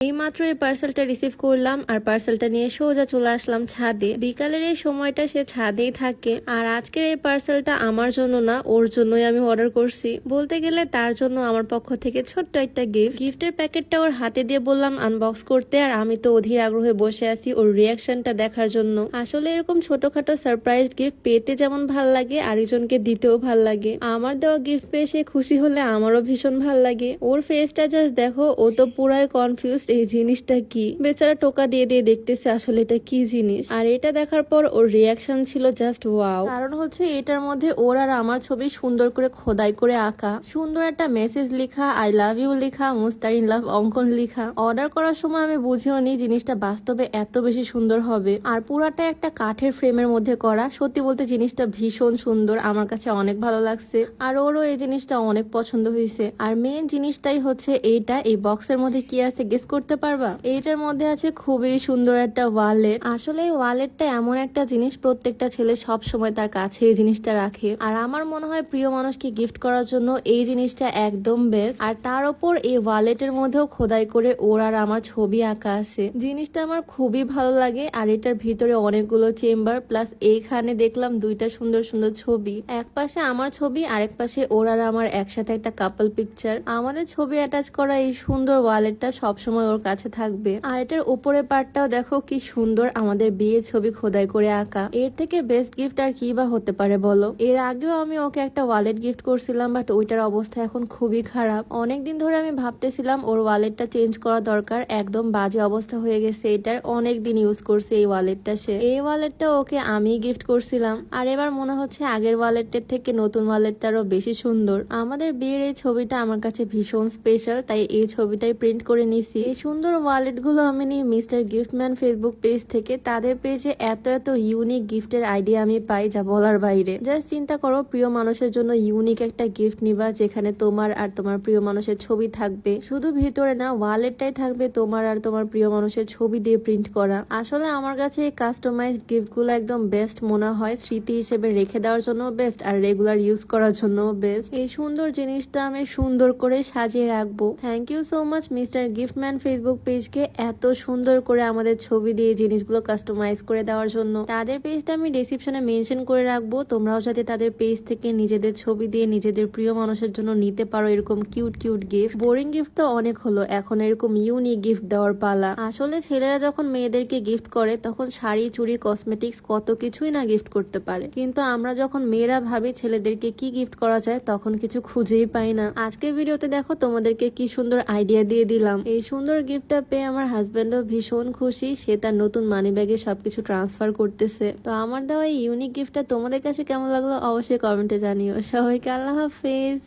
এইমাত্র এই পার্সেলটা রিসিভ করলাম আর পার্সেলটা নিয়ে সোজা চলে আসলাম ছাদে। বিকালের এই সময়টা সে ছাদেই থাকে। আর আজকের এই পার্সেলটা আমার জন্য না, ওর জন্যই আমি অর্ডার করছি। বলতে গেলে তার জন্য আমার পক্ষ থেকে ছোট্ট একটা গিফটের প্যাকেটটা ওর হাতে দিয়ে বললাম আনবক্স করতে, আর আমি তো অধীর আগ্রহে বসে আছি ওর রিয়াকশনটা দেখার জন্য। আসলে এরকম ছোটখাটো সারপ্রাইজ গিফট পেতে যেমন ভাল লাগে, আরেকজনকে দিতেও ভাল লাগে। আমার দেওয়া গিফট পেয়ে সে খুশি হলে আমারও ভীষণ ভাল লাগে। ওর ফেসটা জাস্ট দেখো, ও তো পুরাই কনফিউজ এই জিনিসটা কি। বেচারা টোকা দিয়ে দিয়ে দেখতেছে আসলে এটা কি জিনিস। আর এটা দেখার পর ওর রিয়াকশন ছিল জাস্ট ওয়াও। কারণ হচ্ছে এটার মধ্যে ওর আর আমার ছবি সুন্দর করে খোদাই করে আঁকা, সুন্দর একটা মেসেজ লেখা, আই লাভ ইউ লেখা, মুস্তারিন লাভ অঙ্কন লেখা। অর্ডার করার সময় আমি বুঝিও নি জিনিসটা বাস্তবে এত বেশি সুন্দর হবে। আর পুরাটা একটা কাঠের ফ্রেমের মধ্যে করা। সত্যি বলতে জিনিসটা ভীষণ সুন্দর, আমার কাছে অনেক ভালো লাগছে। আর ওরও এই জিনিসটা অনেক পছন্দ হয়েছে। আর মেন জিনিসটাই হচ্ছে এইটা। এই বক্সের মধ্যে কি আছে গেস করতে পারবা? এইটার মধ্যে আছে খুবই সুন্দর একটা ওয়ালেট। আসলে এই ওয়ালেটটা এমন একটা জিনিস, প্রত্যেকটা ছেলে সব সময় তার কাছে এই জিনিসটা রাখে। আর আমার মনে হয় প্রিয় মানুষকে গিফট করার জন্য এই জিনিসটা একদম বেস্ট। আর তার উপর এই ওয়ালেটের মধ্যেও খোদাই করে ওর আর আমার ছবি আঁকা আছে। জিনিসটা আমার খুবই ভালো লাগে। আর এটার ভিতরে অনেকগুলো চেম্বার, প্লাস এইখানে দেখলাম দুইটা সুন্দর সুন্দর ছবি। এক পাশে আমার ছবি, আরেক পাশে ওর আর আমার একসাথে একটা কাপল পিকচার। আমাদের ছবি অ্যাটাচ করা এই সুন্দর ওয়ালেটটা সবসময় ওর কাছে থাকবে। আর এটার উপরে পার্টটাও দেখো কি সুন্দর, আমাদের বিয়ে ছবি খোদাই করে আঁকা। এর থেকে বেস্ট গিফট আর কি বা হতে পারে বলো। এর আগেও আমি ওকে একটা ওয়ালেট গিফট করছিলাম, বাট ওইটার অবস্থা এখন খুবই খারাপ। অনেকদিন ধরে আমি ভাবতেছিলাম ওর ওয়ালেটটা চেঞ্জ করা দরকার, একদম বাজে অবস্থা হয়ে গেছে এটার। অনেকদিন ইউজ করছে এই ওয়ালেটটা সে। এই ওয়ালেটটা ওকে আমি গিফট করছিলাম। আর এবার মনে হচ্ছে আগের ওয়ালেটের থেকে নতুন ওয়ালেটটারও বেশি সুন্দর। আমাদের বিয়ের এই ছবিটা আমার কাছে ভীষণ স্পেশাল, তাই এই ছবিটাই প্রিন্ট করে নিছি। এই সুন্দর ওয়ালেট গুলো আমি নিই মিস্টার গিফটম্যান ফেসবুক পেজ থেকে। তাদের পেজে এত এত ইউনিক গিফটের আইডিয়া আমি পাই যা বলার বাইরে। জাস্ট চিন্তা করো, প্রিয় মানুষের জন্য ইউনিক একটা গিফট নিবা যেখানে তোমার আর তোমার প্রিয় মানুষের ছবি থাকবে। শুধু ভিতরে না, ওয়ালেটটাই থাকবে তোমার আর তোমার প্রিয় মানুষের ছবি দিয়ে প্রিন্ট করা। আসলে আমার কাছে এই কাস্টমাইজড গিফট গুলো একদম বেস্ট মনে হয়। স্মৃতি হিসেবে রেখে দেওয়ার জন্য বেস্ট, আর রেগুলার ইউজ করার জন্য বেস্ট। এই সুন্দর জিনিসটা আমি সুন্দর করে সাজিয়ে রাখবো। Thank you so much mister Giftman Facebook পেজকে এত সুন্দর করে আমাদের ছবি দিয়ে জিনিসগুলো কাস্টমাইজ করে দেওয়ার জন্য। তাদের পেজটা আমি ডেসক্রিপশনে মেনশন করে রাখবো, তোমরাও যাতে তাদের পেজ থেকে নিজেদের ছবি দিয়ে নিজেদের প্রিয় মানুষের জন্য নিতে পারো এরকম cute cute gift. Boring gift তো অনেক হলো, এখন এরকম ইউনিক গিফট দেওয়ার পালা। আসলে ছেলেরা যখন মেয়েদেরকে গিফট করে তখন শাড়ি, চুড়ি, কসমেটিক্স কত কিছুই না গিফট করতে পারে, কিন্তু আমরা যখন মেয়েরা ভাবি ছেলেদেরকে কি গিফট করা যায় তখন কিছু খুঁজেই পাই না। আজকের ভিডিওতে দেখো তোমাদেরকে কি সুন্দর আইডিয়া দিয়ে দিলাম। এই সুন্দর গিফটটা পেয়ে আমার হাজবেন্ডও ভীষণ খুশি। সে তার নতুন মানি ব্যাগে সবকিছু ট্রান্সফার করতেছে। তো আমার দেওয়া এই ইউনিক গিফটটা তোমাদের কাছে কেমন লাগলো অবশ্যই কমেন্টে জানিও। সবাইকে আল্লাহ হাফেজ।